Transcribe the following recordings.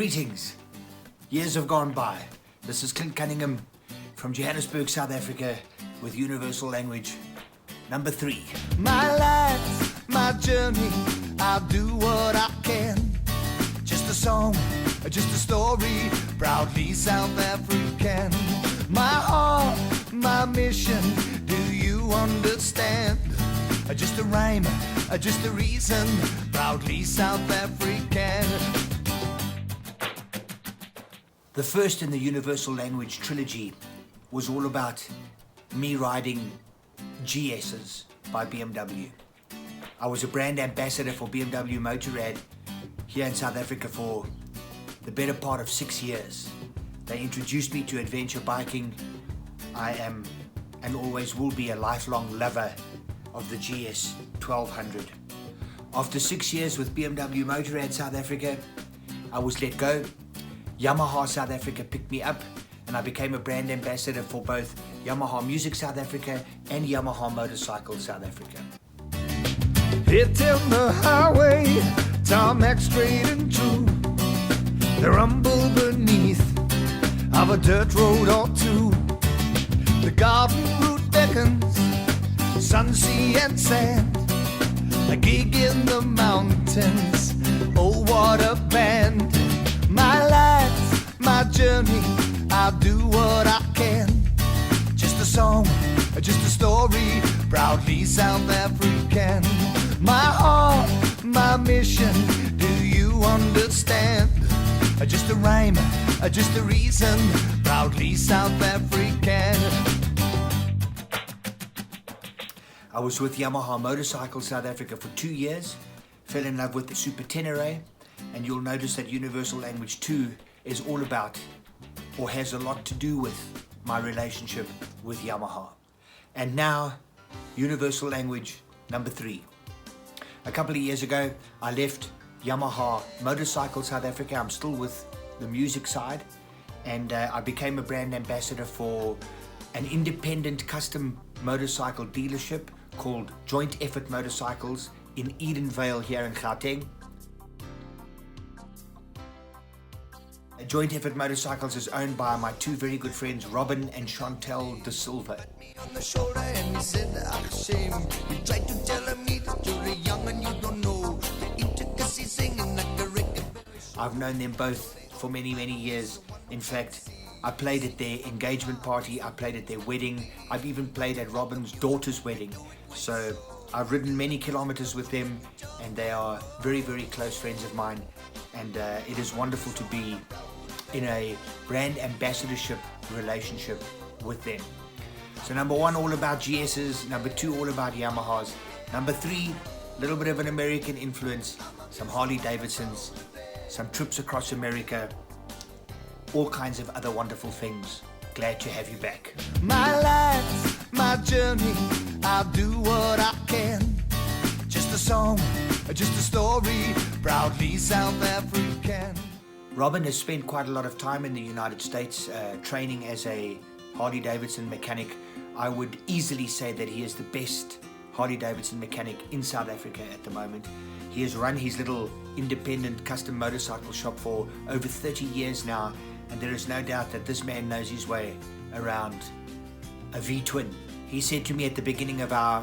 Greetings. Years have gone by. This is Clint Cunningham from Johannesburg, South Africa with Universal Language number 3. My life, my journey, I'll do what I can. Just a song, just a story, proudly South African. My heart, my mission, do you understand? Just a rhyme, just a reason, proudly South African. The first in the Universal Language Trilogy was all about me riding GS's by BMW. I was a brand ambassador for BMW Motorrad here in South Africa for the better part of 6 years. They introduced me to adventure biking. I am and always will be a lifelong lover of the GS 1200. After 6 years with BMW Motorrad South Africa, I was let go. Yamaha South Africa picked me up and I became a brand ambassador for both Yamaha Music South Africa and Yamaha Motorcycles South Africa. Hitting the highway, tarmac straight and true. The rumble beneath of a dirt road or two. The garden route beckons, sun, sea and sand. A gig in the mountains, oh what a band. My life, my journey, I'll do what I can. Just a song, just a story, proudly South African. My heart, my mission, do you understand? Just a rhyme, just a reason, proudly South African. I was with Yamaha Motorcycles South Africa for 2 years, fell in love with the Super Tenere, and you'll notice that Universal Language 2 is all about, or has a lot to do with, my relationship with Yamaha. And now, Universal Language number 3. A couple of years ago, I left Yamaha Motorcycles South Africa. I'm still with the music side, and I became a brand ambassador for an independent custom motorcycle dealership called Joint Effort Motorcycles in Edenvale here in Gauteng. Joint Effort Motorcycles is owned by my two very good friends, Robin and Chantel De Silva. On the shoulder and he said, "Ah, shame. You tried to tell me that you're young and you don't know the intricacies singing like a record." I've known them both for many, many years. In fact, I played at their engagement party, I played at their wedding, I've even played at Robin's daughter's wedding. So I've ridden many kilometers with them, and they are very, very close friends of mine. And it is wonderful to be in a brand ambassadorship relationship with them. So number 1, all about GS's. Number 2, all about Yamahas. Number 3, a little bit of an American influence, some Harley Davidsons, some trips across America, all kinds of other wonderful things. Glad to have you back. My life, my journey, I'll do what I can. Just a song, just a story, proudly South African. Robin has spent quite a lot of time in the United States training as a Harley Davidson mechanic. I would easily say that he is the best Harley Davidson mechanic in South Africa at the moment. He has run his little independent custom motorcycle shop for over 30 years now, and there is no doubt that this man knows his way around a V-twin. He said to me at the beginning of our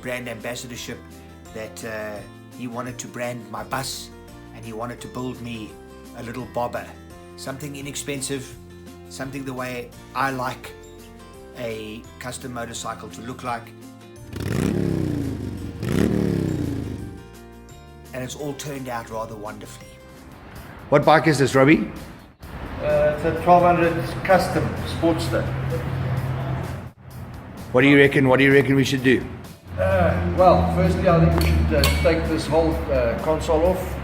brand ambassadorship that he wanted to brand my bus and he wanted to build me a little bobber, something inexpensive, something the way I like a custom motorcycle to look like. And it's all turned out rather wonderfully. What bike is this, Robbie? It's a 1200 custom Sportster. What do you reckon? What do you reckon we should do? Well, firstly, I think we should take this whole console off,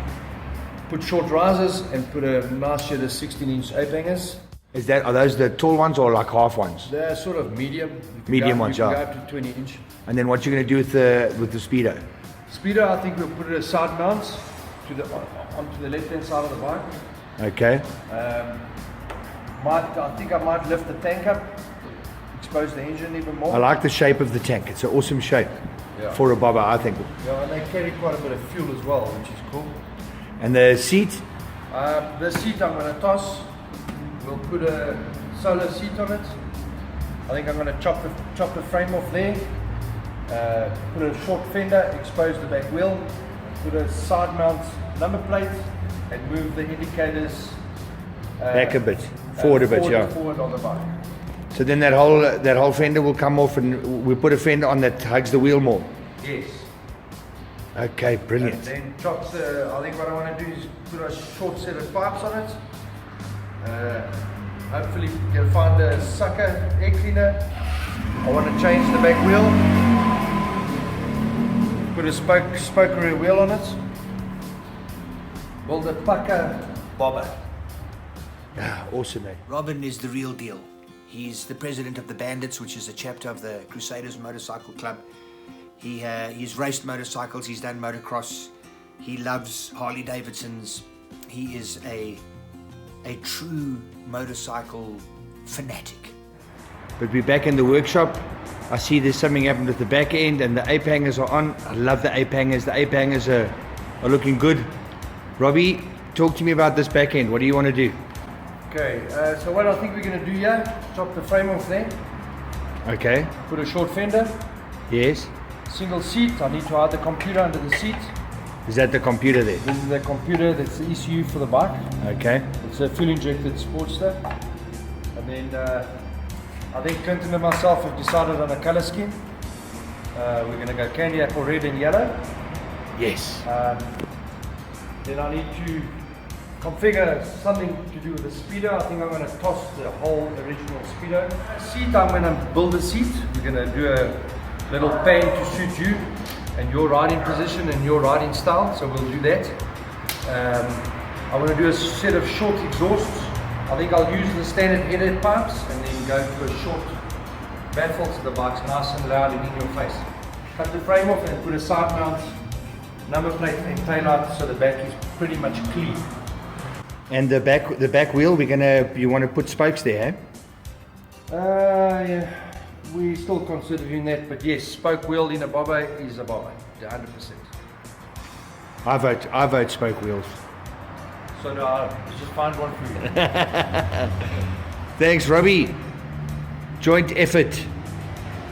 put short risers, and put a nice set of 16-inch ape hangers. Are those the tall ones or like half ones? They're sort of medium. Medium ones, yeah. yeah. You can go up to 20-inch. And then what you're going to do with the speedo? Speedo, I think we'll put it as side mounts onto the left-hand side of the bike. Okay. I think I might lift the tank up, expose the engine even more. I like the shape of the tank. It's an awesome shape for a bobber, I think. Yeah, and they carry quite a bit of fuel as well, which is cool. And the seat? The seat I'm going to toss. We'll put a solar seat on it. I think I'm going to chop the frame off there. Put a short fender, expose the back wheel, put a side mount number plate, and move the indicators Back a bit, forward a bit, yeah. Forward on the bike. So then that whole fender will come off, and we put a fender on that hugs the wheel more. Yes. Okay, brilliant. And then chop the. I think what I want to do is put a short set of pipes on it. Hopefully you'll find a sucker air cleaner. I want to change the back wheel. Put a spoke rear wheel on it. Build a pucker bobber. Ah, awesome, mate. Robin is the real deal. He's the president of the Bandits, which is a chapter of the Crusaders Motorcycle Club. He's raced motorcycles, he's done motocross, he loves Harley Davidsons. He is a true motorcycle fanatic. But we're back in the workshop. I see there's something happened with the back end, and the ape hangers are on. I love the ape hangers. The ape hangers are looking good. Robbie, talk to me about this back end. What do you want to do? Okay, so what I think we're going to do here, chop the frame off there, Okay. put a short fender, Yes. single seat. I need to hide the computer under the seat. Is that the computer there? This is the computer, that's the ECU for the bike. Okay. It's a fuel injected Sportster. And then I think Clinton and myself have decided on a color scheme. We're going to go candy apple red and yellow. Yes. Then I need to configure something to do with the speedo. I think I'm going to toss the whole original speedo. Seat, I'm going to build a seat. We're going to do a little pan to suit you and your riding position and your riding style, so we'll do that. I want to do a set of short exhausts. I think I'll use the standard headed pipes and then go to a short baffle so the bike's nice and loud and in your face. Cut the frame off and put a side mount number plate and taillight so the back is pretty much clean. And the back wheel, you want to put spokes there, eh? Yeah, we're still considering that, but yes, spoke wheel in a bobber is a bobber, 100%. I vote spoke wheels. So no, I'll just find one for you. Thanks, Robbie. Joint effort.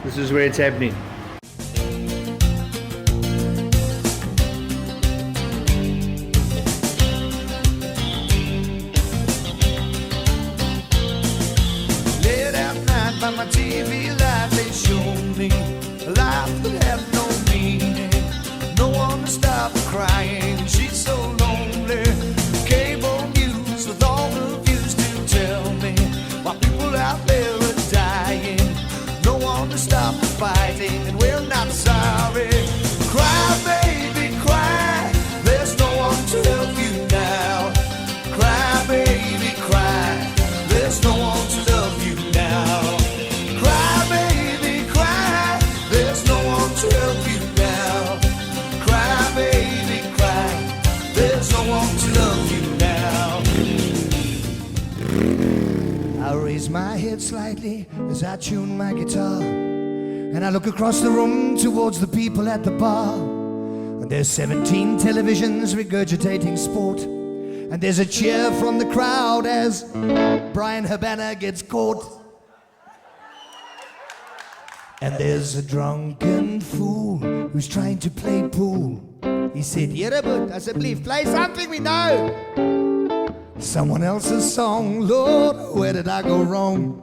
This is where it's happening. Late at night by my TV light, they show me a life that had no meaning. No one to stop her crying, she's so lonely. Cable news with all the views to tell me why people out there are dying. No one to stop the fighting, and we're not sorry. Cry, baby, cry. There's no one to help you now. Cry, baby, cry. There's no one to love you now. Cry, baby, cry. There's no one to help you now. Cry, baby, cry. There's no one to love you now. I raise my head slightly as I tune my guitar, and I look across the room towards the people at the bar. And there's 17 televisions regurgitating sport, and there's a cheer from the crowd as Brian Habana gets caught. And there's a drunken fool who's trying to play pool. He said, "Yeah, but," I said, "Please play something we know. Someone else's song, Lord, where did I go wrong?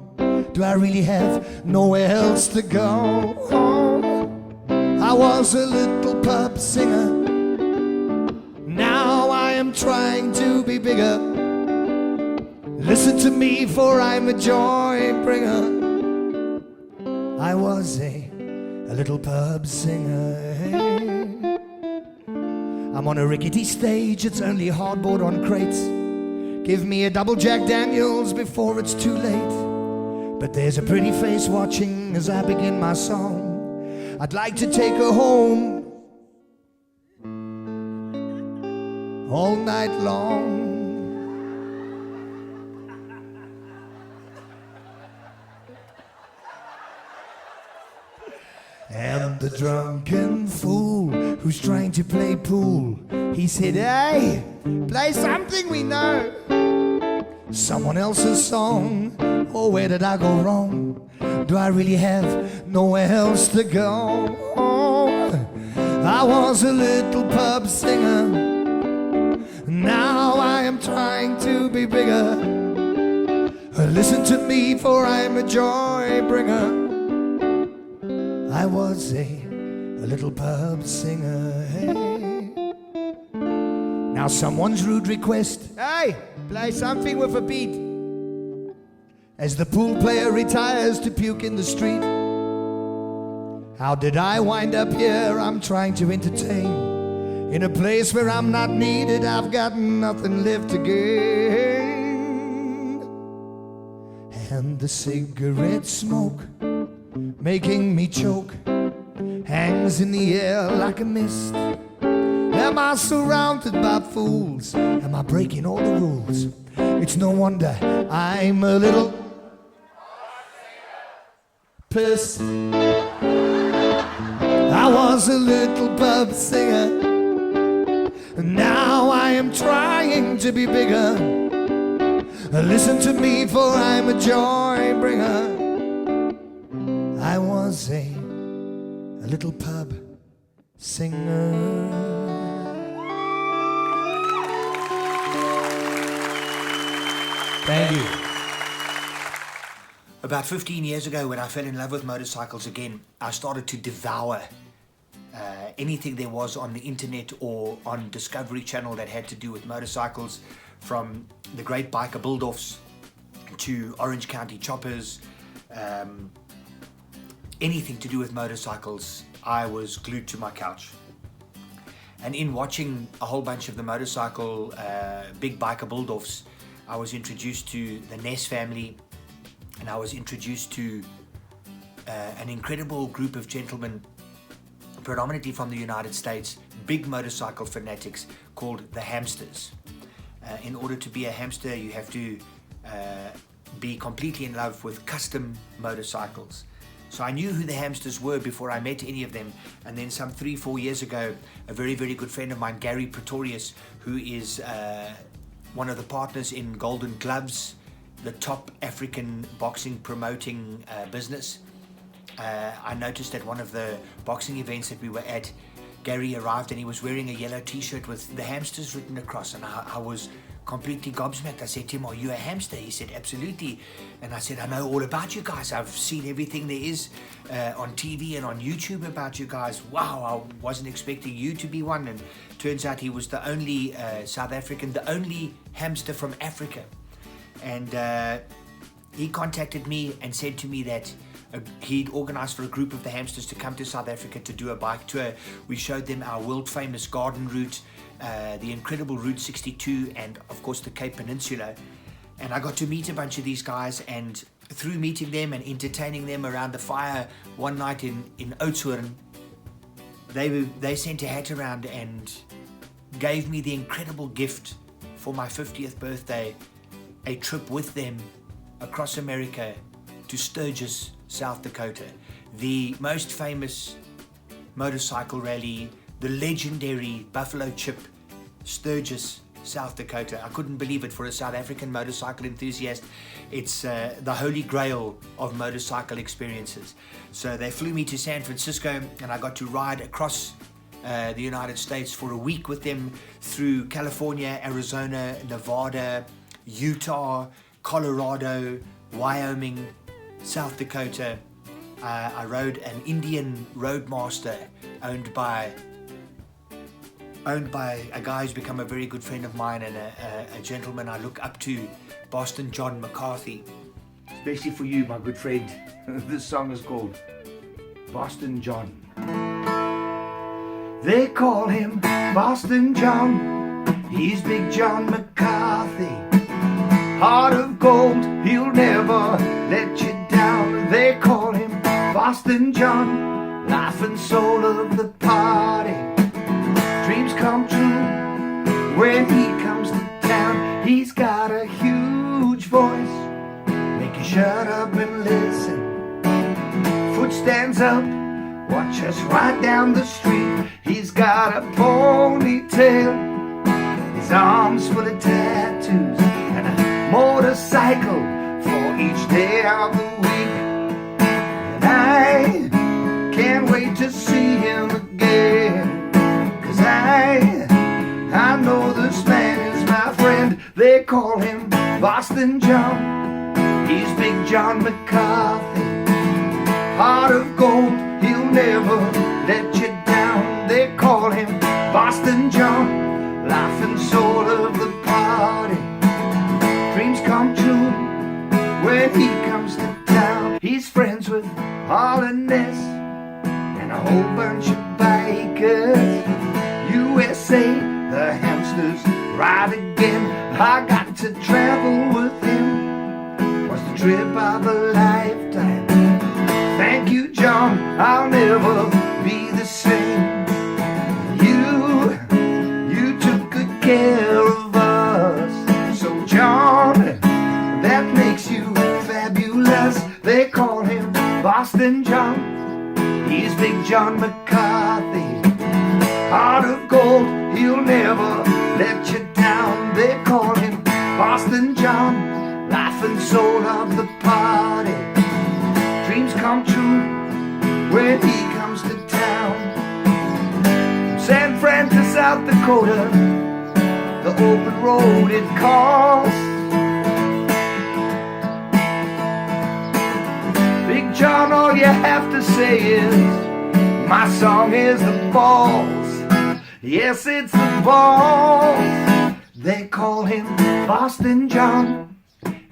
Do I really have nowhere else to go?" I was a little pub singer. Now I am trying to be bigger. Listen to me, for I'm a joy bringer. I was a little pub singer. I'm on a rickety stage, it's only hardboard on crates. Give me a double Jack Daniels before it's too late. But there's a pretty face watching as I begin my song. I'd like to take her home all night long. And the drunken fool who's trying to play pool He said, hey, play something we know. Someone else's song. Oh, where did I go wrong? Do I really have nowhere else to go? I was a little pub singer. Now I am trying to be bigger. Listen to me, for I'm a joy bringer. I was a little pub singer. Hey. Now someone's rude request. Hey, play something with a beat. As the pool player retires to puke in the street. How did I wind up here? I'm trying to entertain. In a place where I'm not needed, I've got nothing left to gain. And the cigarette smoke, making me choke, hangs in the air like a mist. Am I surrounded by fools? Am I breaking all the rules? It's no wonder I'm a little pissed. I was a little pub singer. Now I am trying to be bigger. Listen to me, for I'm a joy bringer. I was a little pub singer. Thank you. About 15 years ago, when I fell in love with motorcycles again, I started to devour anything there was on the internet or on Discovery Channel that had to do with motorcycles, from the great biker build-offs to Orange County choppers. Anything to do with motorcycles, I was glued to my couch. And in watching a whole bunch of the motorcycle big biker build-offs, I was introduced to the Ness family, and I was introduced to an incredible group of gentlemen, predominantly from the United States, big motorcycle fanatics called the Hamsters. In order to be a hamster, you have to be completely in love with custom motorcycles. So I knew who the Hamsters were before I met any of them. And then some 3-4 years ago, a very, very good friend of mine, Gary Pretorius, who is one of the partners in Golden Gloves, the top African boxing promoting business. I noticed at one of the boxing events that we were at, Gary arrived and he was wearing a yellow t-shirt with the Hamsters written across, and I was completely gobsmacked. I said to him, "Are you a hamster?" He said, "Absolutely." And I said, "I know all about you guys. I've seen everything there is on TV and on YouTube about you guys. Wow, I wasn't expecting you to be one." And turns out he was the only South African, the only hamster from Africa. And he contacted me and said to me that he'd organized for a group of the Hamsters to come to South Africa to do a bike tour. We showed them our world famous garden route, the incredible Route 62, and of course the Cape Peninsula. And I got to meet a bunch of these guys, and through meeting them and entertaining them around the fire one night in Oudtshoorn, they sent a hat around and gave me the incredible gift for my 50th birthday, a trip with them across America to Sturgis, South Dakota, the most famous motorcycle rally, the legendary Buffalo Chip, Sturgis, South Dakota. I couldn't believe it for a South African motorcycle enthusiast. It's the holy grail of motorcycle experiences. So they flew me to San Francisco, and I got to ride across the United States for a week with them through California, Arizona, Nevada, Utah, Colorado, Wyoming, South Dakota. I rode an Indian Roadmaster owned by a guy who's become a very good friend of mine, and a gentleman I look up to, Boston John McCarthy. Especially for you, my good friend. This song is called Boston John. They call him Boston John. He's Big John McCarthy. Heart of gold, he'll never let you down. They call him Boston John, life and soul of the party. Dreams come true when he comes to town. He's got a huge voice, make you shut up and listen. Foot stands up, watch us ride down the street. He's got a ponytail ponytail, his arms full of tattoos, and a motorcycle for each day of the week. And I can't wait to see him again, 'cause I know this man is my friend. They call him Boston John. He's Big John McCarthy, heart of gold, he'll never let you down. They call him Boston John, life and soul of the party. Dreams come true when he comes to town. He's friends with Hollands and a whole bunch of bikers. USA, the hamsters ride again. I got to travel with him, was the trip of a lifetime. Thank you, John, I'll never be the same. You took good care of us. So John, that makes you fabulous. They call him Boston John. He's Big John McCarthy, heart of gold, he'll never let you down. They call him Boston John, life and soul of the party. Dreams come true when he comes to town. From San Fran to South Dakota, the open road it calls. Big John, all you have to say is, my song is the balls. Yes, it's the balls. They call him Boston John.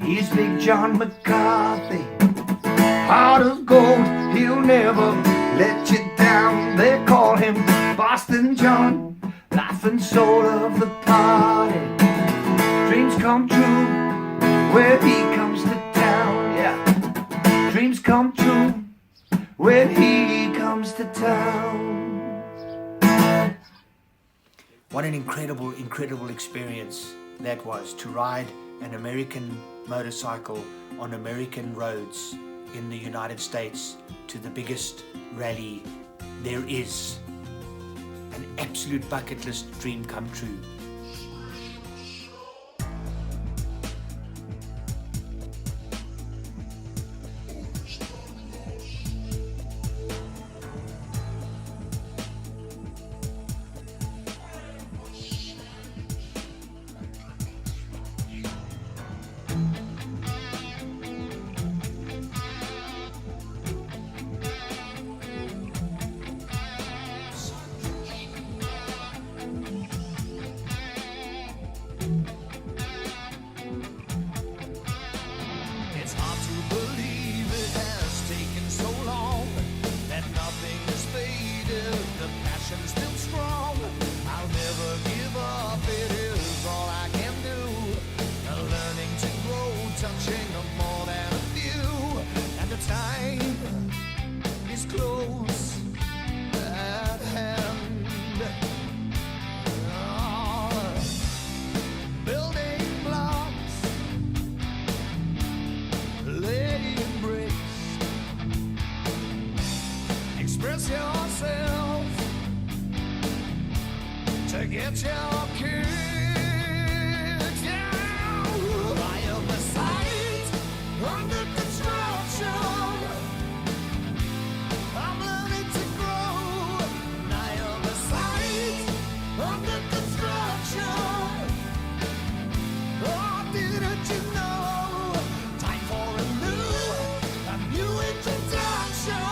He's Big John McCarthy, heart of gold, he'll never let you down. They call him Boston John, life and soul of the party. Dreams come true when he comes to town. Yeah, dreams come true when he comes to town. What an incredible, incredible experience that was, to ride an American motorcycle on American roads in the United States to the biggest rally there is. An absolute bucket list dream come true. It's hard to believe it has taken so long, that nothing has faded, the passion's still strong. I'll never give up, it is all I can do. Learning to grow, touching more than a few, and the time is close at hand. Building blocks, laying bricks. Express yourself to get your kicks. Yeah. I am the site under construction. I'm learning to grow. I am the site under construction. Oh, didn't you know? Time for a new introduction.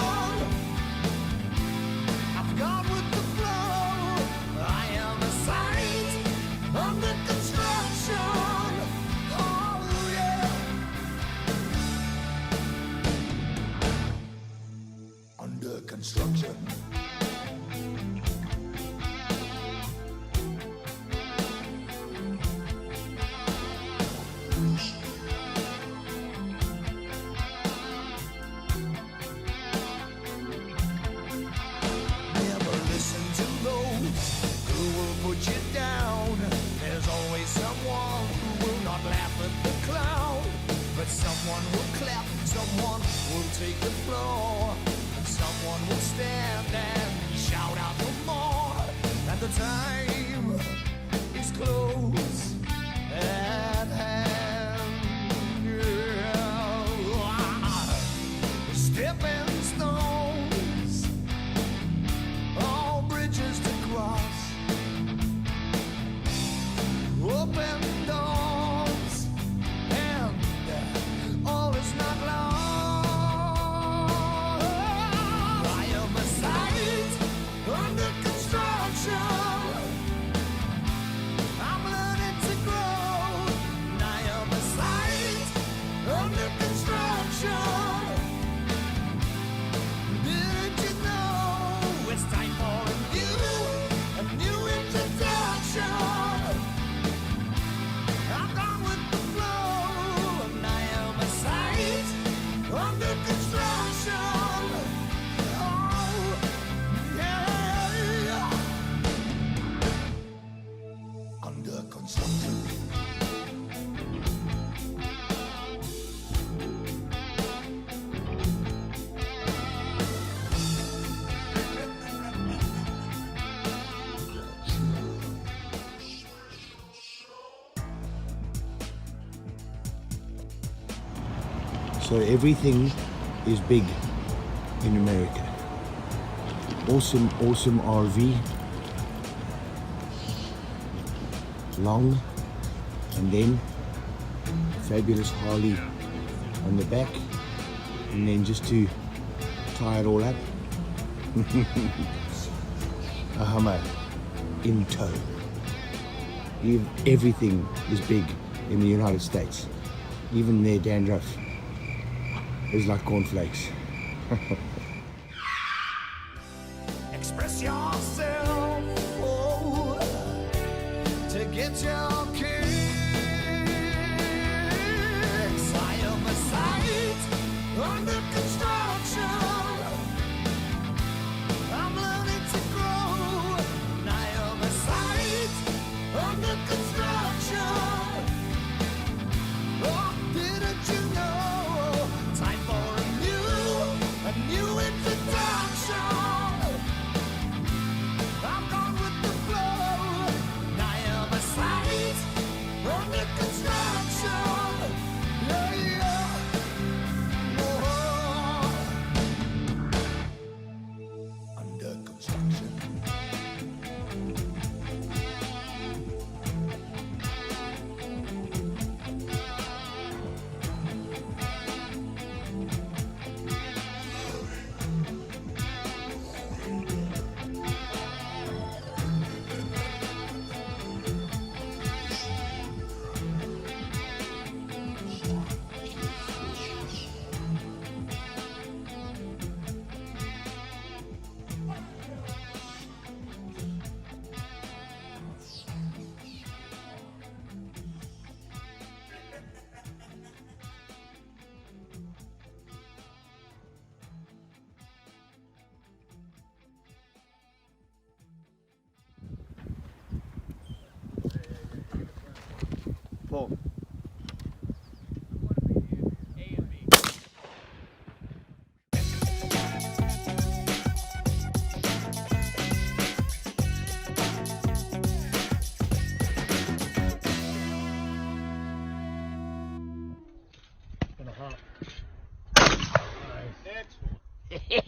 I've gone with the flow. I am a sight So everything is big in America. Awesome RV. Long, and then fabulous Harley on the back, and then just to tie it all up, a Hummer in tow. Everything is big in the United States. Even their dandruff is like cornflakes. Express yourself, oh, to get your kicks. I am a site under construction. I'm learning to grow. I am a site under construction. Oh, didn't you know? Time for a new introduction. I'm gone with the flow. I am a site under construction. Yeah, yeah. Oh, under construction. Paul.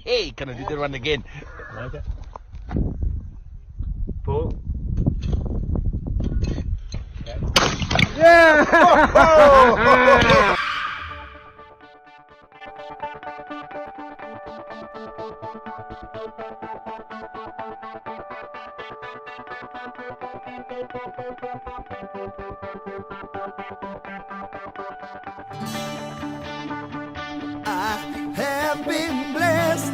Hey, can I do the one again? Okay. Paul. Yeah! I have been blessed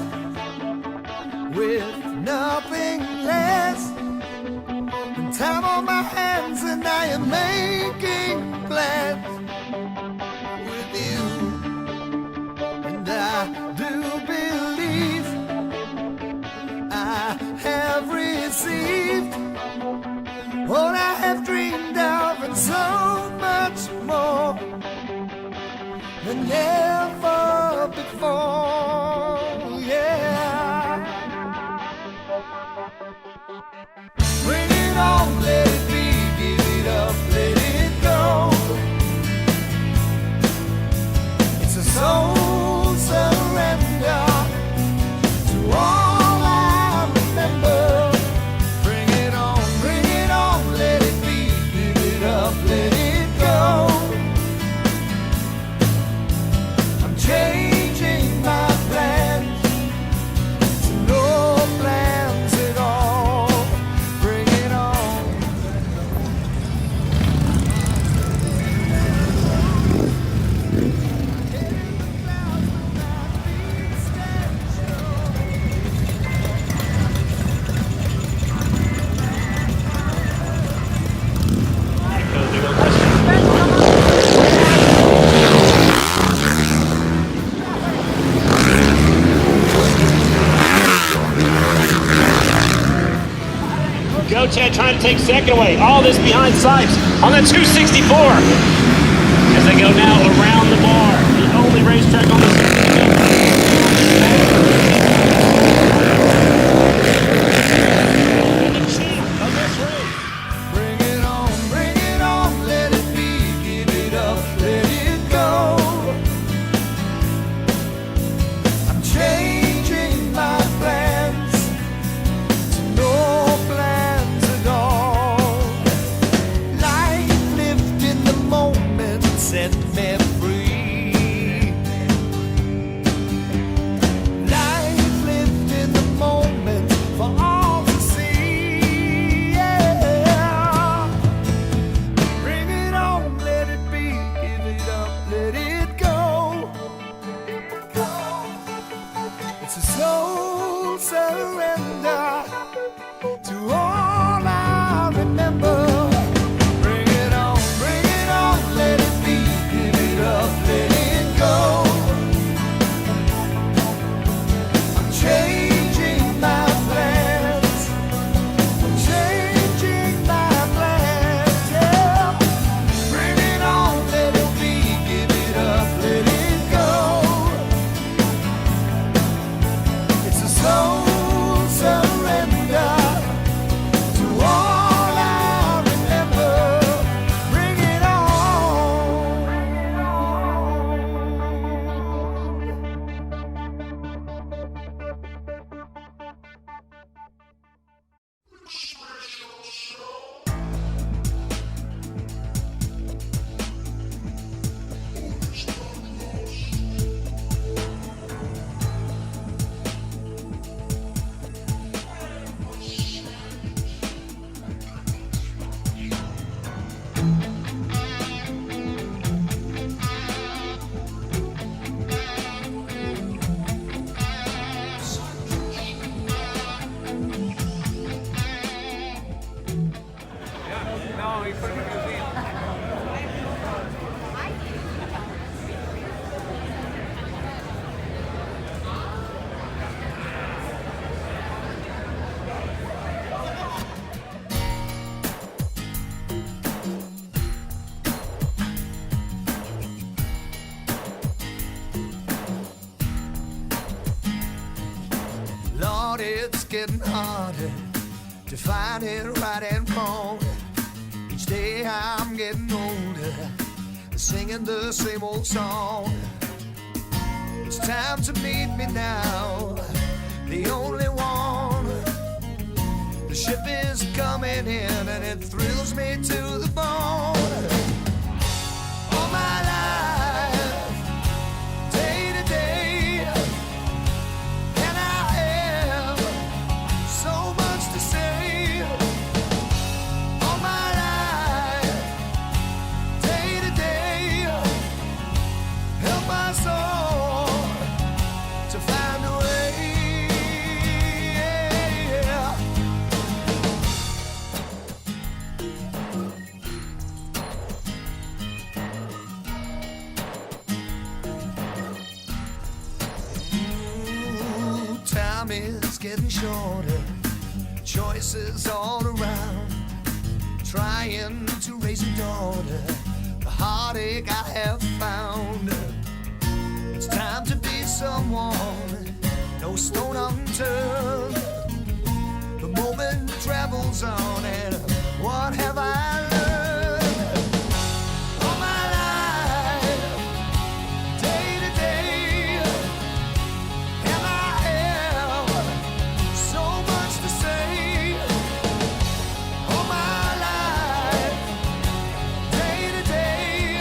with nothing less than time on my hands, and I am making plans with you. And I do believe I have received what I have dreamed of, and so much more than ever before, yeah. Bring it on, let it be, give it up, let it go. It's a soul surrender to all I remember. Bring it on, let it be, give it up, let it go. Changing my plans to no plans at all. Bring it on. Go Ted trying to take second away. All this behind Sipes on the 264. As they go now around the bar. The only racetrack on the Bring it on, let it be, give it up, let it go. getting harder to find it right and wrong. Each day I'm getting older, singing the same old song. It's time to meet me now, the only one. The ship is coming in and it thrills me to the bone. All my life, day to day, and I have so much to say. All my life, day to day, help my soul to find a way. Time is getting shorter, choices all around. Trying to raise a daughter, the heartache I have found. It's time to be someone, no stone unturned. The moment travels on, and what have I learned? All my life, day to day, and I have so much to say. All my life, day to day,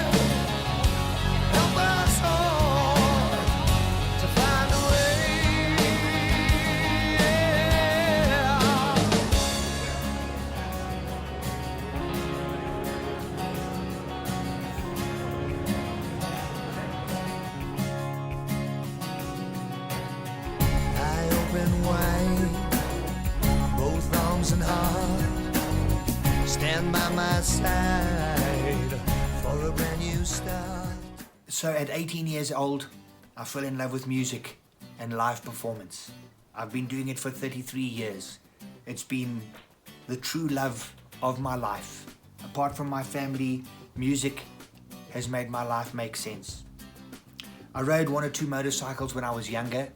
help us all to find a way. I open wide, both arms and heart, stand by my side for a brand new start. So at 18 years old, I fell in love with music and live performance. I've been doing it for 33 years. It's been the true love of my life. Apart from my family, music has made my life make sense. I rode 1 or 2 motorcycles when I was younger,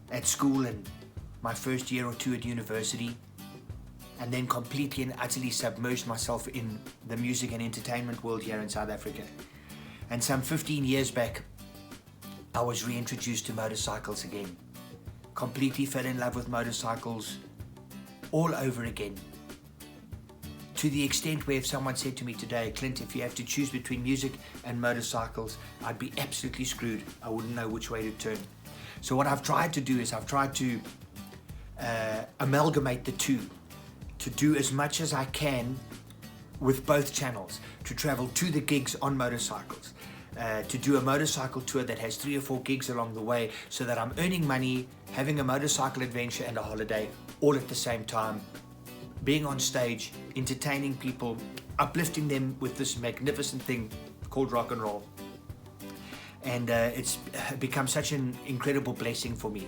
at school and my first year or 2 at university, and then completely and utterly submerged myself in the music and entertainment world here in South Africa. And some 15 years back, I was reintroduced to motorcycles again. Completely fell in love with motorcycles all over again. To the extent where if someone said to me today, Clint, if you have to choose between music and motorcycles, I'd be absolutely screwed. I wouldn't know which way to turn. So what I've tried to do is I've tried to amalgamate the two, to do as much as I can with both channels, to travel to the gigs on motorcycles, to do a motorcycle tour that has 3 or 4 gigs along the way, so that I'm earning money, having a motorcycle adventure and a holiday all at the same time, being on stage, entertaining people, uplifting them with this magnificent thing called rock and roll. And it's become such an incredible blessing for me.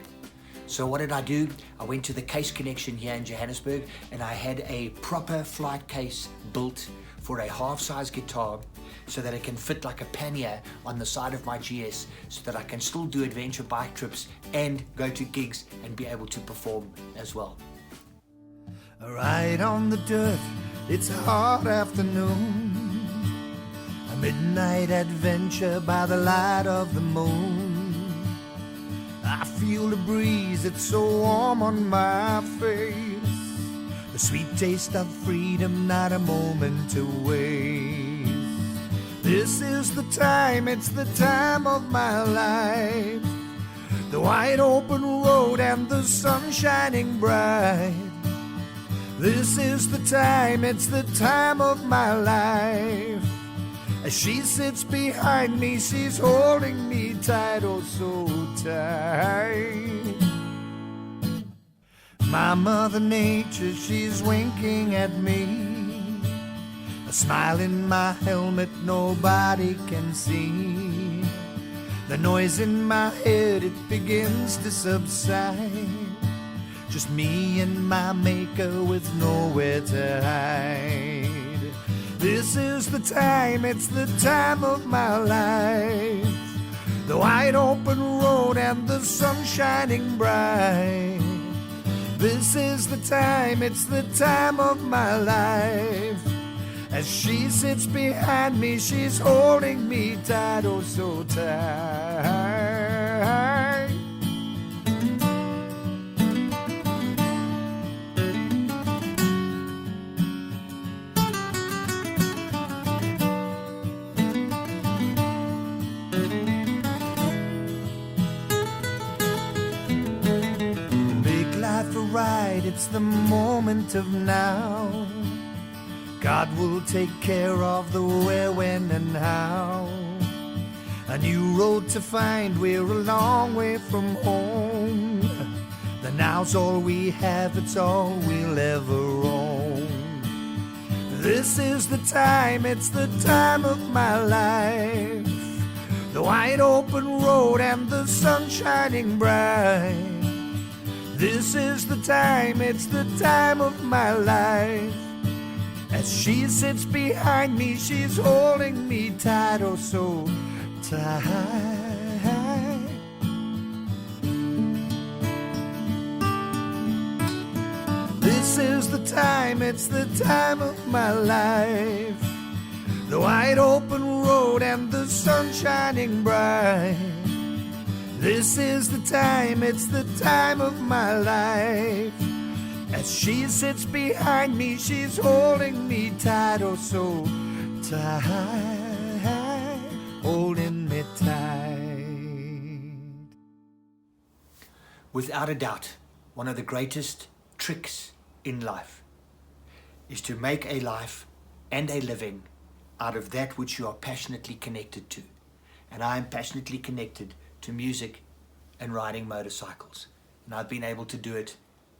So what did I do? I went to the Case Connection here in Johannesburg, and I had a proper flight case built for a half-size guitar so that it can fit like a pannier on the side of my GS, so that I can still do adventure bike trips and go to gigs and be able to perform as well. Right on the dirt, it's a hot afternoon, a midnight adventure by the light of the moon. I feel the breeze, it's so warm on my face, the sweet taste of freedom, not a moment to waste. This is the time, it's the time of my life, the wide open road and the sun shining bright. This is the time, it's the time of my life. As she sits behind me, she's holding me tight, oh so tight. My mother nature, she's winking at me, a smile in my helmet nobody can see. The noise in my head, it begins to subside, just me and my maker with nowhere to hide. This is the time, it's the time of my life, the wide open road and the sun shining bright. This is the time, it's the time of my life. As she sits behind me, she's holding me tight, oh so tight. Make life a ride, it's the moment of now. God will take care of the where, when, and how. A new road to find, we're a long way from home. The now's all we have, it's all we'll ever own. This is the time, it's the time of my life. The wide open road and the sun shining bright. This is the time, it's the time of my life. As she sits behind me, she's holding me tight, oh so tight. This is the time, it's the time of my life. The wide open road and the sun shining bright. This is the time, it's the time of my life. As she sits behind me, she's holding me tight, oh so tight, holding me tight. Without a doubt, one of the greatest tricks in life is to make a life and a living out of that which you are passionately connected to. And I am passionately connected to music and riding motorcycles. And I've been able to do it,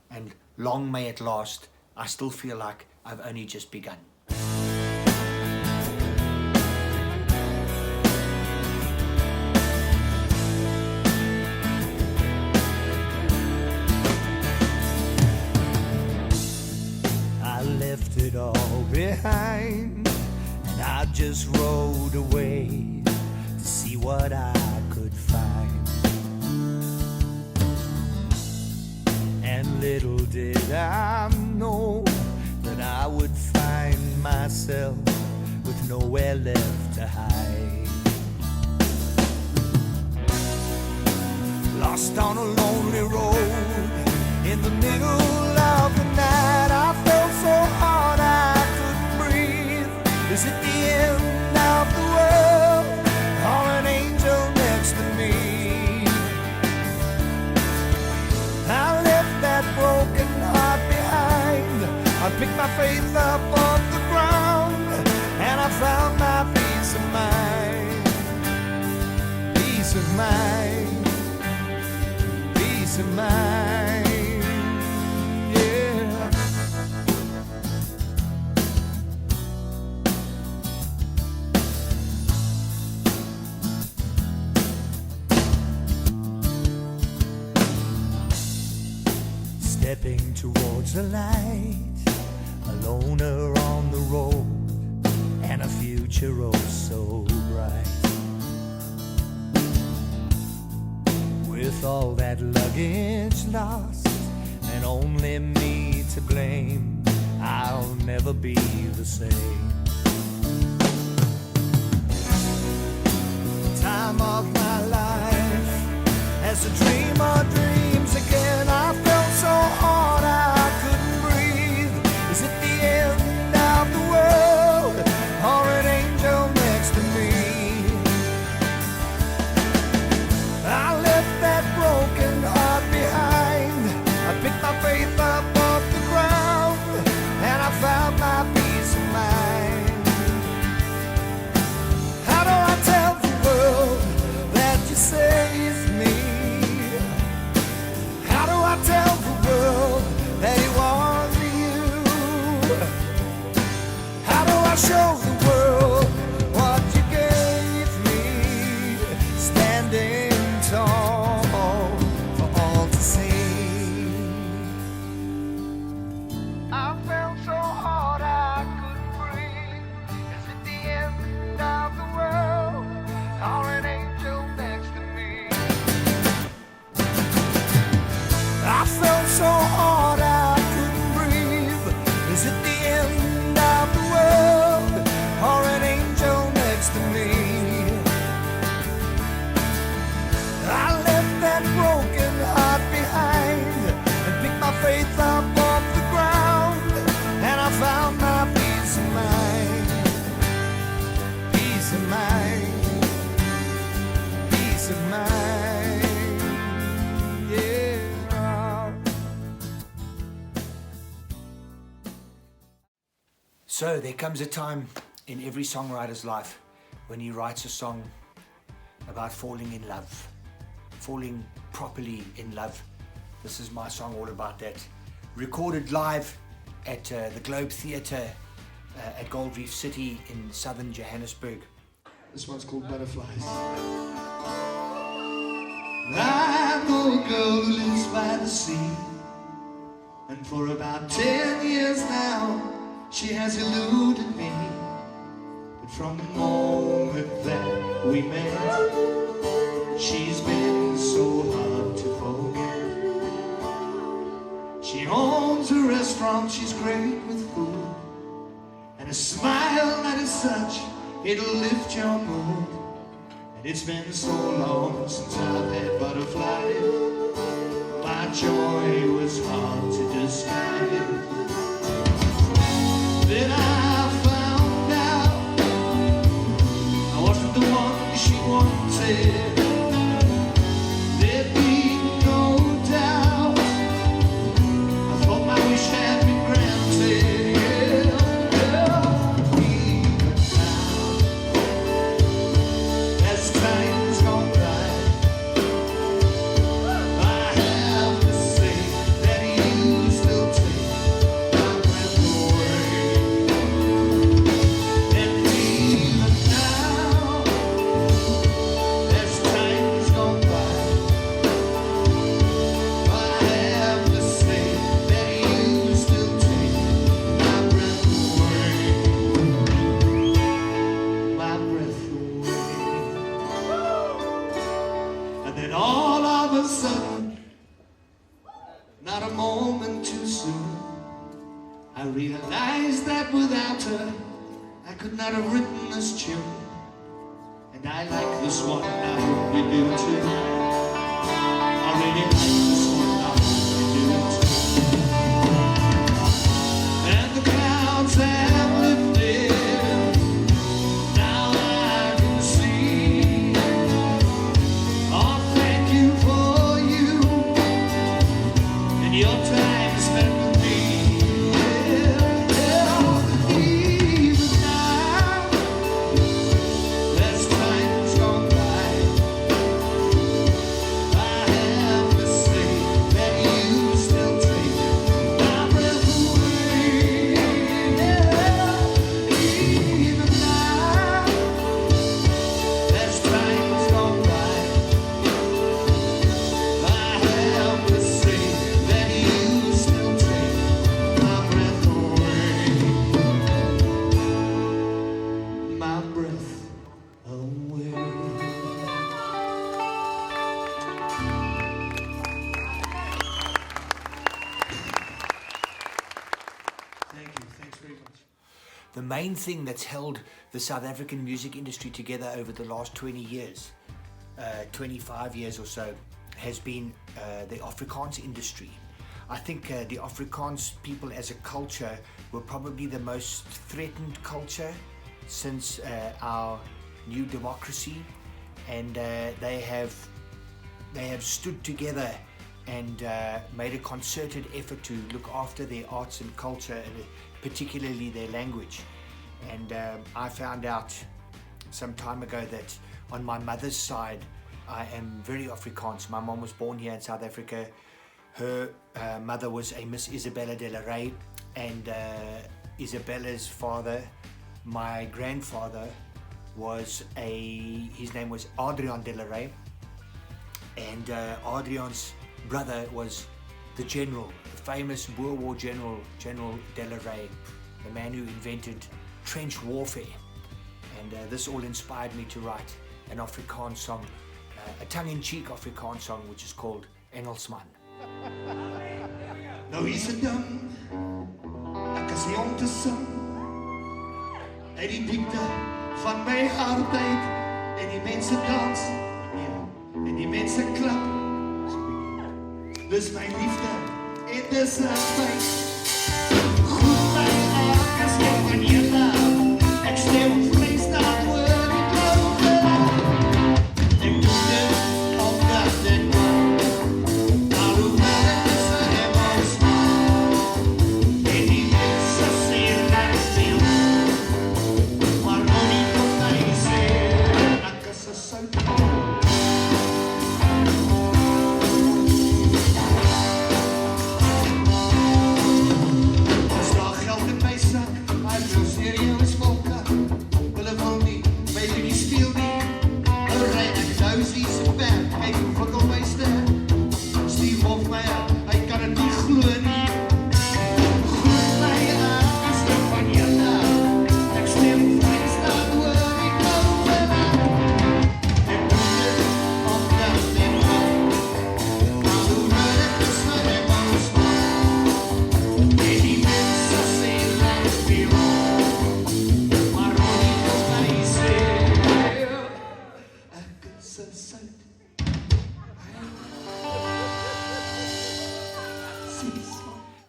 and long may it last. I still feel like I've only just begun. I left it all behind, and I just rode away to see what I could find. And little did I know that I would find myself with nowhere left to hide. Lost on a lonely road in the middle of the night. I felt so hard I couldn't breathe. Is it the end of the world or an angel next to me? I left that broken heart behind. I picked my faith up off the ground, and I found my peace of mind. Peace of mind. Peace of mind. Yeah. Stepping towards the light, a loner on the road, and a future oh so bright. With all that luggage lost and only me to blame, I'll never be the same. Time of my life, as a dreamer dreams again. I felt so hard I couldn't breathe. Is it the end of the world or an angel next to me? I left that broken heart behind. I picked my faith up off the ground, and I found my peace of mind. How do I tell the world that you saved me? How do I tell the world that it was you? How do I show the world what you gave me? Standing tall for all to see. I felt so hard I end of the world or an angel next to me. I left that broken heart behind and picked my faith up off the ground, and I found my peace of mind. Peace of mind. Peace of mind. Yeah. So there comes a time in every songwriter's life when he writes a song about falling in love, falling properly in love. This is my song all about that. Recorded live at the Globe Theatre at Gold Reef City in southern Johannesburg. This one's called Butterflies. I know a girl who lives by the sea, and for about 10 years now she has eluded me. But from the moment that we met, she's been so hard to forget. She owns a restaurant, she's great with food, and a smile that is such, it'll lift your mood. And it's been so long since I've had butterflies, my joy was hard to describe. Then I found out I wasn't the one she wanted. There'd be no doubt, I thought my wish had been granted. Even now, as time's gone by, I have to say that you still take my breath away. And even now, as time's gone by, I have to say that you still take my breath away. My breath away. And then all of a sudden, not a moment too soon, I realized that without her, I could not have written this tune. And I like this one, I hope you do too. I really like this one, I hope you do too. And the clouds have lifted, now I can see. Oh, thank you for you and your time spent with me. Even now, as time's gone by, I have to say that you still take my breath away. Even now, as time's gone by, I have to say that you still take my breath away. My breath away. Thank you. Thanks very much. The main thing that's held the South African music industry together over the last 20 years, 25 years or so, has been the Afrikaans industry. I think the Afrikaans people as a culture were probably the most threatened culture since our new democracy, and they have stood together and made a concerted effort to look after their arts and culture, and particularly their language. And I found out some time ago that on my mother's side, I am very Afrikaans. My mom was born here in South Africa. Her mother was a Miss Isabella de la Rey, and Isabella's father, my grandfather, his name was Adrian de la Rey, and Adrian's brother was the general, the famous Boer War general, General de la Rey, the man who invented trench warfare. And this all inspired me to write an Afrikaans song, a tongue-in-cheek Afrikaans song, which is called Engelsman. Nou is het dan, ek is sê om te sing uit die diepte van my hart uit en die mense dans en die mense klap. Dis my liefde en dis 'n feit. Goed my hart as jy van julle ek stem Vrystaat oor die kloue. Ek doen dit omdat ek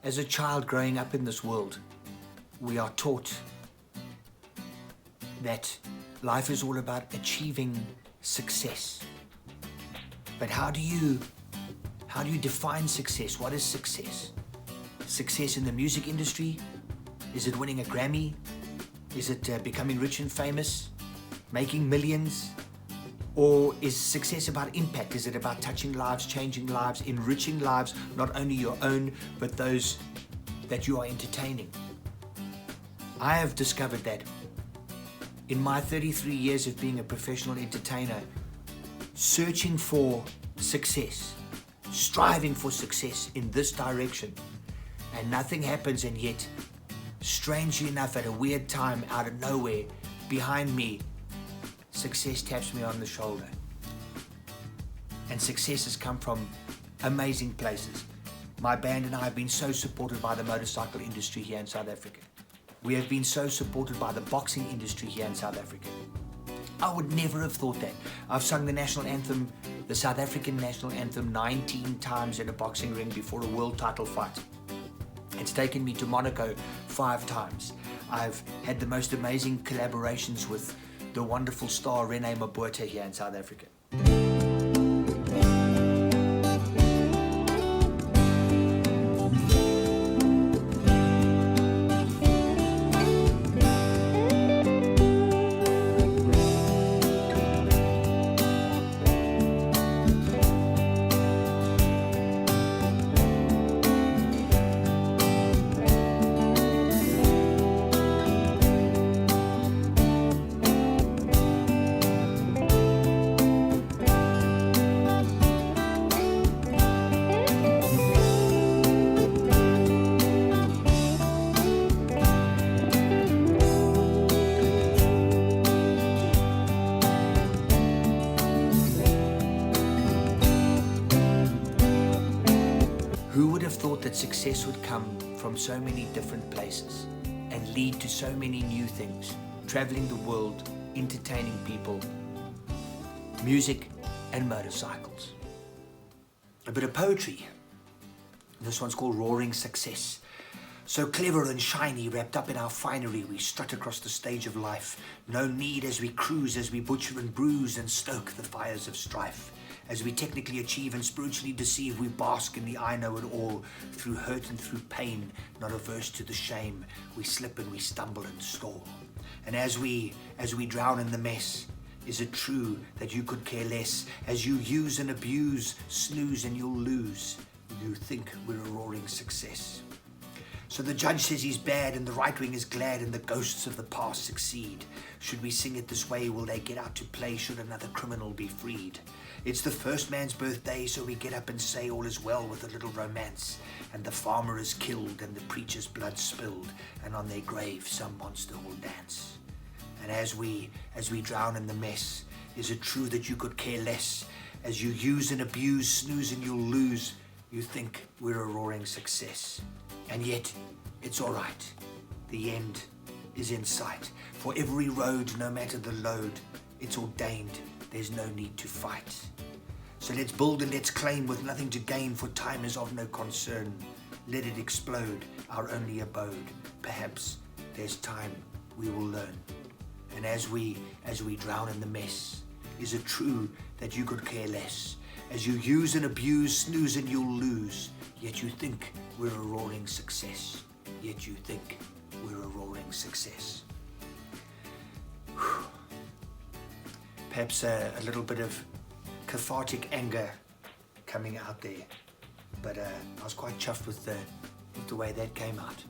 As a child growing up in this world, we are taught that life is all about achieving success. But how do you define success? What is success? Success in the music industry? Is it winning a Grammy? Is it becoming rich and famous? Making millions? Or is success about impact? Is it about touching lives, changing lives, enriching lives, not only your own, but those that you are entertaining? I have discovered that in my 33 years of being a professional entertainer, searching for success, striving for success in this direction, and nothing happens, and yet, strangely enough, at a weird time, out of nowhere, behind me, success taps me on the shoulder. And success has come from amazing places. My band and I have been so supported by the motorcycle industry here in South Africa. We have been so supported by the boxing industry here in South Africa. I would never have thought that. I've sung the national anthem, the South African national anthem, 19 times in a boxing ring before a world title fight. It's taken me to Monaco 5 times. I've had the most amazing collaborations with the wonderful star Rene Mabota here in South Africa. Who would have thought that success would come from so many different places and lead to so many new things, traveling the world, entertaining people, music and motorcycles. A bit of poetry. This one's called Roaring Success. So clever and shiny, wrapped up in our finery, we strut across the stage of life. No need as we cruise, as we butcher and bruise and stoke the fires of strife. As we technically achieve and spiritually deceive, we bask in the I know it all. Through hurt and through pain, not averse to the shame, we slip and we stumble and stall. And as we drown in the mess, is it true that you could care less? As you use and abuse, snooze and you'll lose. You think we're a roaring success. So the judge says he's bad and the right wing is glad and the ghosts of the past succeed. Should we sing it this way, will they get out to play? Should another criminal be freed? It's the first man's birthday, so we get up and say all is well with a little romance. And the farmer is killed and the preacher's blood spilled, and on their grave some monster will dance. And as we drown in the mess, is it true that you could care less? As you use and abuse, snooze and you'll lose, you think we're a roaring success. And yet, it's all right. The end is in sight. For every road, no matter the load, it's ordained, there's no need to fight. So let's build and let's claim with nothing to gain, for time is of no concern. Let it explode, our only abode. Perhaps there's time we will learn. And as we drown in the mess, is it true that you could care less? As you use and abuse, snooze and you'll lose. Yet you think we're a roaring success. Yet you think we're a roaring success. Whew. Perhaps a little bit of cathartic anger coming out there. But I was quite chuffed with the way that came out.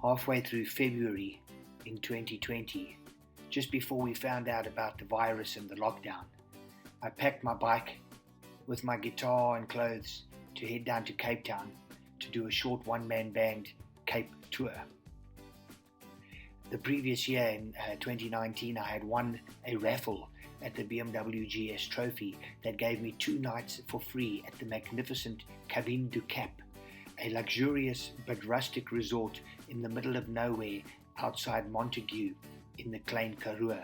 Halfway through February in 2020, just before we found out about the virus and the lockdown, I packed my bike with my guitar and clothes to head down to Cape Town to do a short one-man band Cape tour. The previous year in 2019, I had won a raffle at the BMW GS Trophy that gave me 2 nights for free at the magnificent Cabine du Cap, a luxurious but rustic resort in the middle of nowhere outside Montague in the Klein Karoo.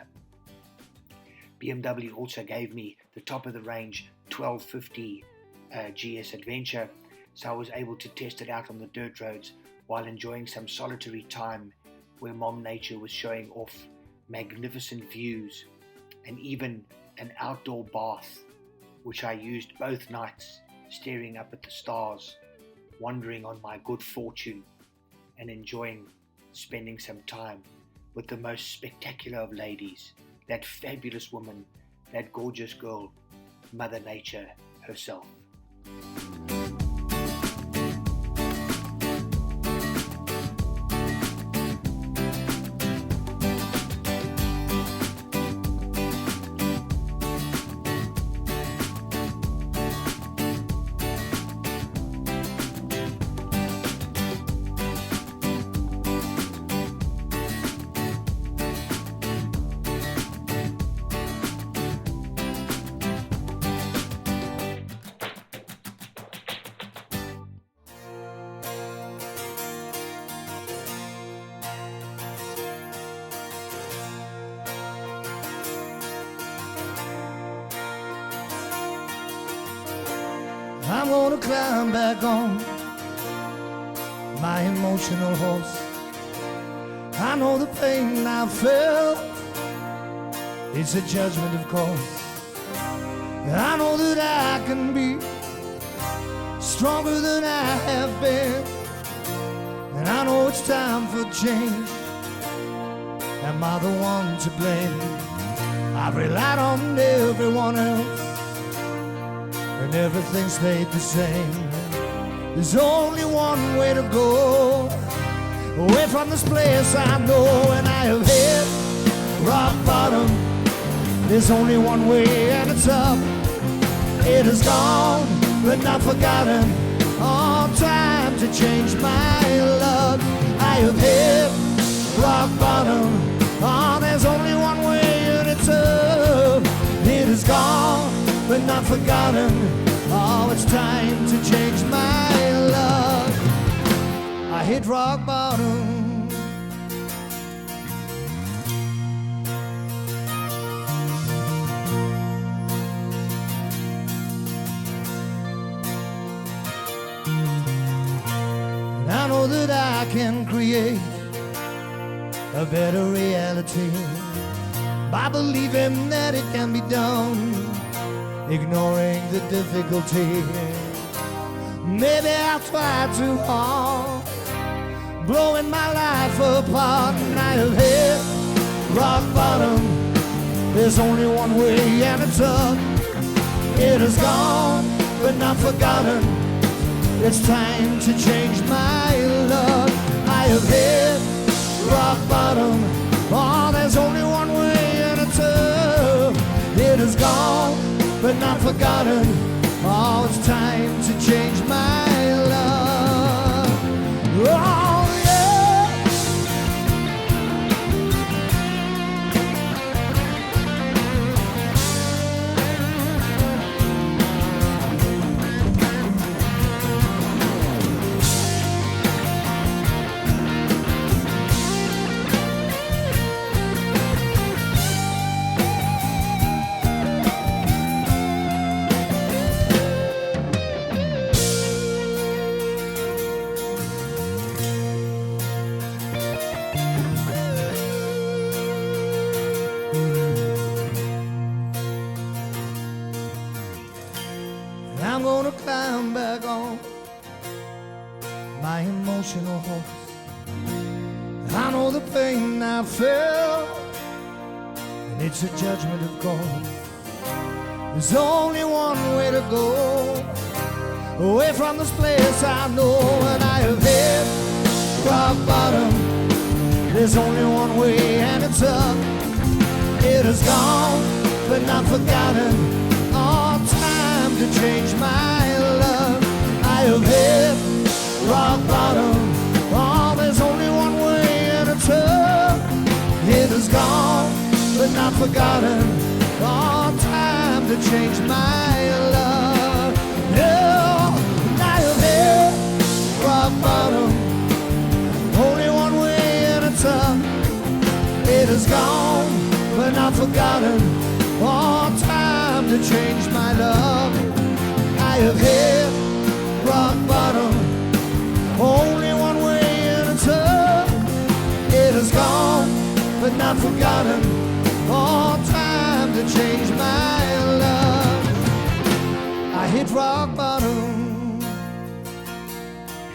BMW also gave me the top of the range 1250 GS Adventure, so I was able to test it out on the dirt roads while enjoying some solitary time where Mom Nature was showing off magnificent views and even an outdoor bath, which I used both nights, staring up at the stars, wondering on my good fortune and enjoying spending some time with the most spectacular of ladies, that fabulous woman, that gorgeous girl, Mother Nature herself. I'm gonna climb back on my emotional horse. I know the pain I felt, it's a judgment, of course. I know that I can be stronger than I have been, and I know it's time for change. Am I the one to blame? I've relied on everyone else, and everything stayed the same. There's only one way to go, away from this place I know, and I have hit rock bottom. There's only one way and it's up. It is gone but not forgotten, all time to change my luck. I have hit rock bottom. Oh, there's only one way and it's up. It is gone but not forgotten. Oh, it's time to change my luck. I hit rock bottom. And I know that I can create a better reality by believing that it can be done, ignoring the difficulty. Maybe I'll try too hard, blowing my life apart, and I have hit rock bottom. There's only one way and it's up. It is gone but not forgotten. It's time to change my luck. I have hit rock bottom. Oh, there's only one way and it's up. It is gone but not forgotten. Oh, it's time to change my luck. Oh, yeah. know the pain I felt, and it's a judgment of God. There's only one way to go, away from this place I know, and I have hit rock bottom. There's only one way and it's up. It has gone, but not forgotten. All time to change my love. I have hit rock bottom. Oh, there's only one way and it's up. It has gone, but not forgotten. All time to change my love. Yeah, I have hit rock bottom. Only one way and it's up. It has gone, but not forgotten. All time to change my love. I have hit rock bottom. Only one way and it's up. It has gone, but not forgotten. All time to change my love. I hit rock bottom.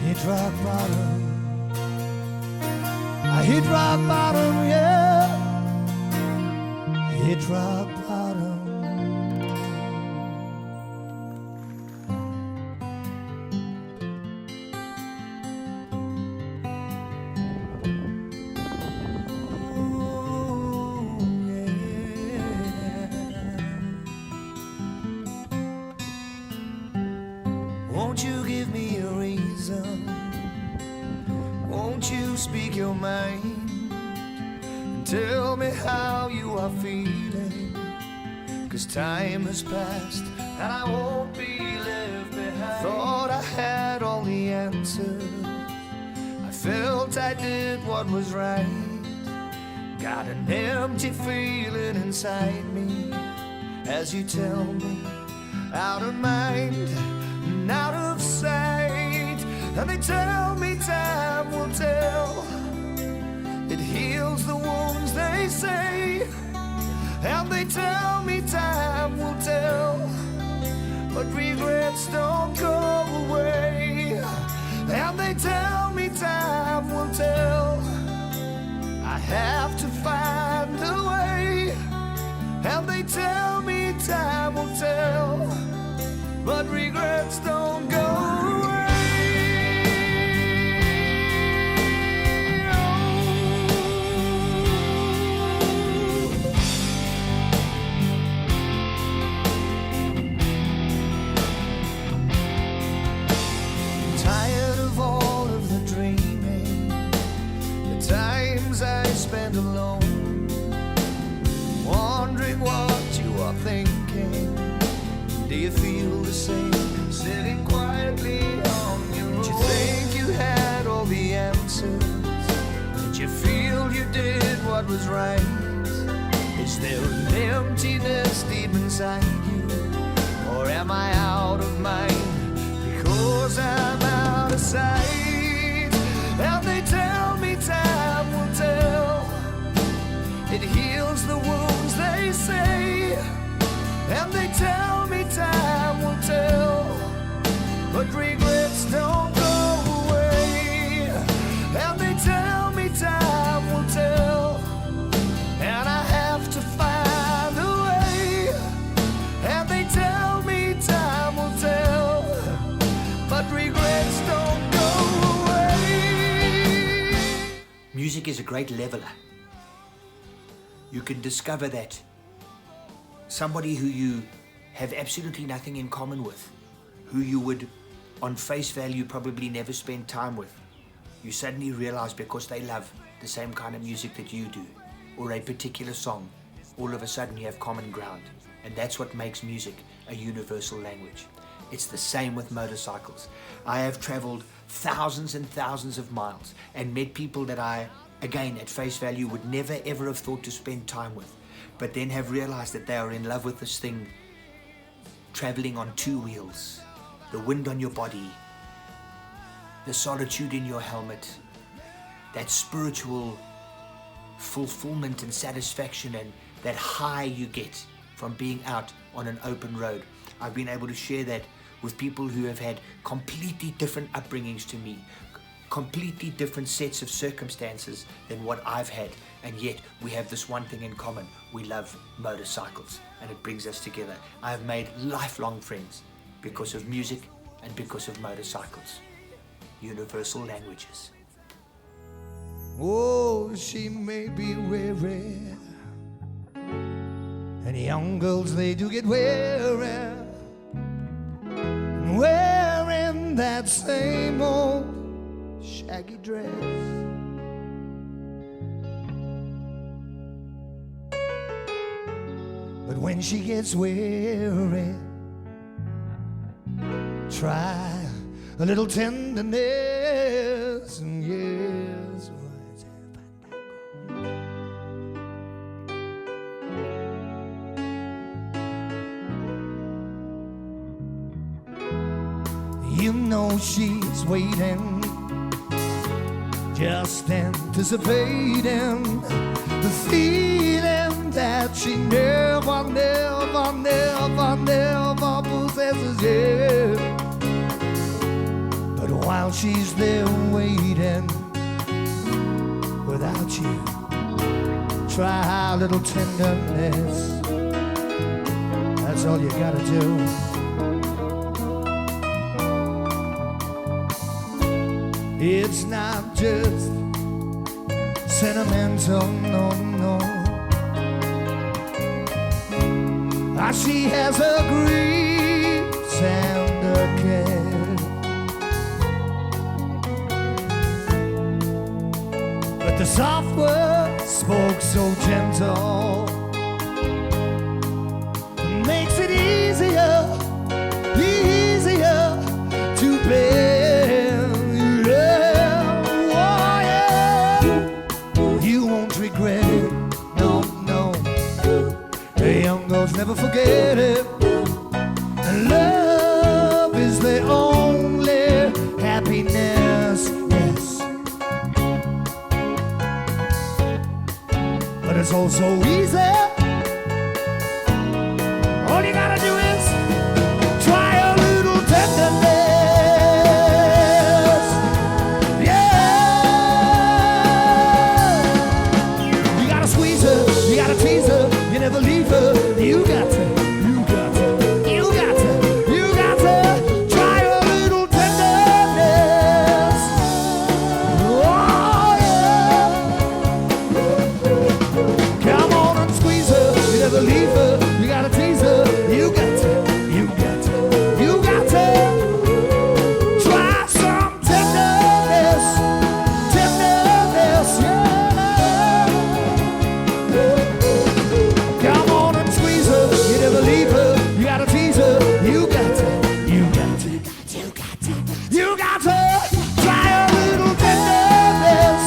Hit rock bottom. I hit rock bottom, yeah. Hit rock bottom. Won't you give me a reason? Won't you speak your mind and tell me how you are feeling? 'Cause time has passed and I won't be left behind. Thought I had all the answers. I felt I did what was right. Got an empty feeling inside me as you tell me, out of mind and out of sight. And they tell me time will tell. It heals the wounds, they say. And they tell me time will tell. But regrets don't go away. And they tell me time will tell. I have to find a way. And they tell me time will tell. But regrets don't go away. Tired of all of the dreaming, the times I spend alone, wondering what you are thinking. Do you feel the same, sitting quietly on your own? Did you think you had all the answers? Did you feel you did what was right? Is there an emptiness deep inside you? Or am I out of mind because I'm out of sight? And they tell me time will tell. It heals the wounds, they say. And they tell me time will tell. But regrets don't go away. And they tell me time will tell. And I have to find a way. And they tell me time will tell. But regrets don't go away. Music is a great leveler. You can discover that somebody who you have absolutely nothing in common with, who you would on face value probably never spend time with, you suddenly realize because they love the same kind of music that you do, or a particular song, all of a sudden you have common ground. And that's what makes music a universal language. It's the same with motorcycles. I have traveled thousands and thousands of miles and met people that I, again, at face value would never ever have thought to spend time with, but then have realized that they are in love with this thing, traveling on two wheels, the wind on your body, the solitude in your helmet, that spiritual fulfillment and satisfaction and that high you get from being out on an open road. I've been able to share that with people who have had completely different upbringings to me, completely different sets of circumstances than what I've had, and yet we have this one thing in common. We love motorcycles, and it brings us together. I have made lifelong friends because of music and because of motorcycles. Universal languages. Oh, she may be weary, and young girls, they do get weary, wearing that same old shaggy dress. But when she gets weary, try a little tenderness, and yes, you know she's waiting, just anticipating the feeling that she never, never, never, never possesses yet. But while she's there waiting, without you, try a little tenderness. That's all you gotta do. It's not just sentimental, no, no. She has her griefs and her care, but the soft words spoke so gentle makes it easier, easier to bear. Never forget it. And love is the only happiness, yes. But it's all so easy. All you gotta do is try a little tenderness. Yeah. You gotta squeeze her, you gotta tease her, you never leave her. You got to, you got to, you got to, you got to try a little tenderness. Oh yeah. Come on and squeeze her, you never leave her. You gotta tease her. You got to, you got to, you got to try some tenderness, tenderness, yeah. Come on and squeeze her. You never leave her, you gotta tease her. You got to, you got to, you got to, you got to try a little tenderness.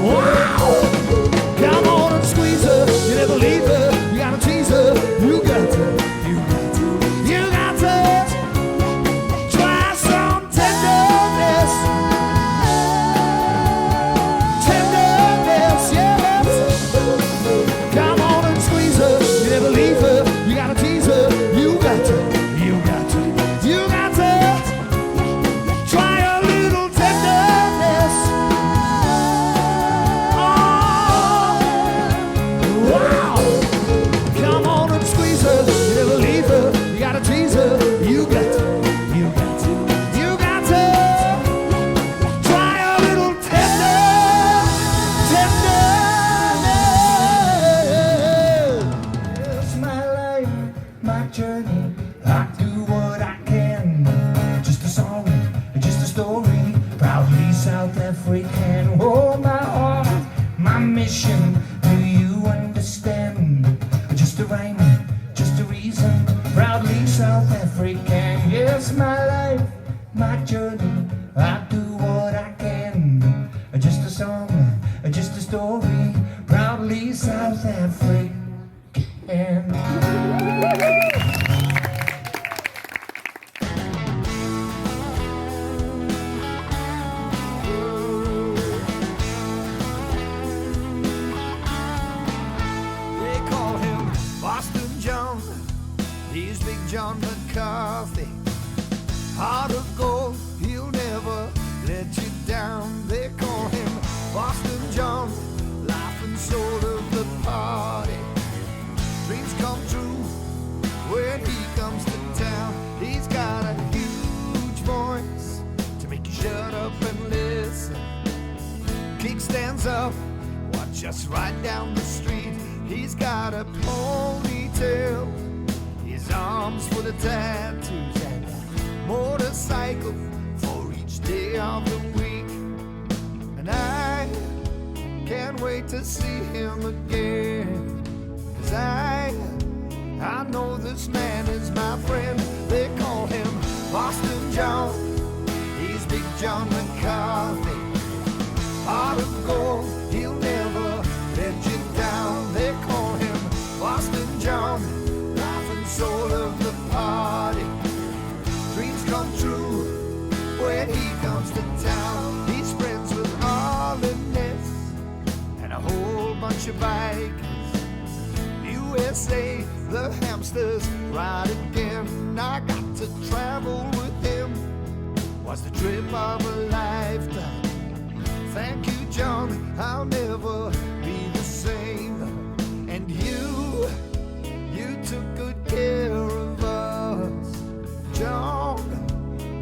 Wow! Come on and squeeze her, you never leave her, you gotta tease her. You got to, you got to, you got to try some tenderness. Tenderness, yes. Come on and squeeze her, you never leave her, you gotta tease her. You got to, you got to, you got to try a little tenderness. Oh, wow. Come on and squeeze her, you never leave her, you gotta tease her. You got to, you got to, you got to try a little tenderness. It's my life, my journey. I do what I can. Just a song, just a story. Proudly South African. Oh, my heart, my mission. Do you understand? Just a rhyme, just a reason. Proudly South African. Yes, my life, my journey. I do what I can. Just a song, just a story. Proudly South African. kickstands up, watch us ride down the street. He's got a ponytail, his arms full of tattoos, and a motorcycle for each day of the week. And I can't wait to see him again, 'cause I know this man is my friend. They call him Boston John, he's Big John McCarthy. Heart of gold, he'll never let you down. They call him Boston John, life and soul of the party. Dreams come true when he comes to town. He's friends with Arlenets and a whole bunch of bikers. USA, the hamsters ride again. I got to travel with him, was the trip of a lifetime. Thank you, John, I'll never be the same. And you took good care of us, John,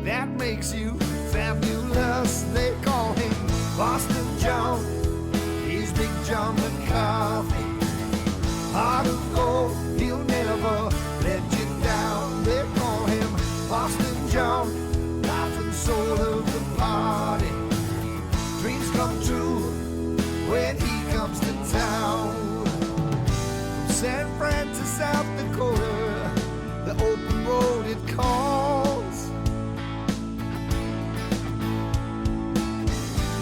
that makes you fabulous. They call him Boston John, he's Big John McCarthy. Heart of gold, he'll never let you down. They call him Boston John, life and soul of the party. Dreams come true when he comes to town. From San Fran to South Dakota, the open road it calls.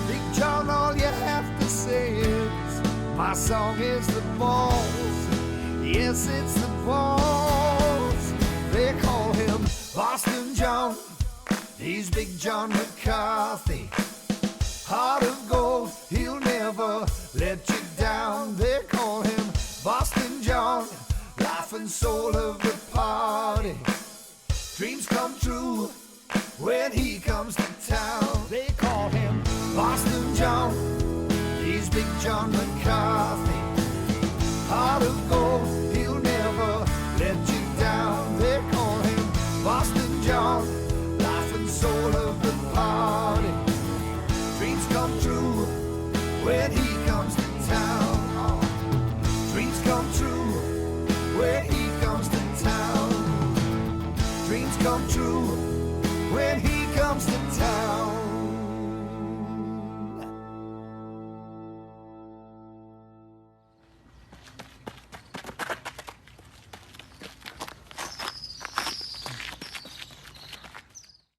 Big John, all you have to say is, my song is the balls. Yes, it's the balls. They call him Boston John, he's Big John McCarthy. Heart of gold, he'll never let you down. They call him Boston John, life and soul of the party. Dreams come true when he comes to town. They call him Boston John, he's Big John McCarthy. Heart of gold, he'll never let you down. They call him Boston John, life and soul of the party. Dreams come true when he comes to town. Dreams come true when he comes to town. Dreams come true when he comes to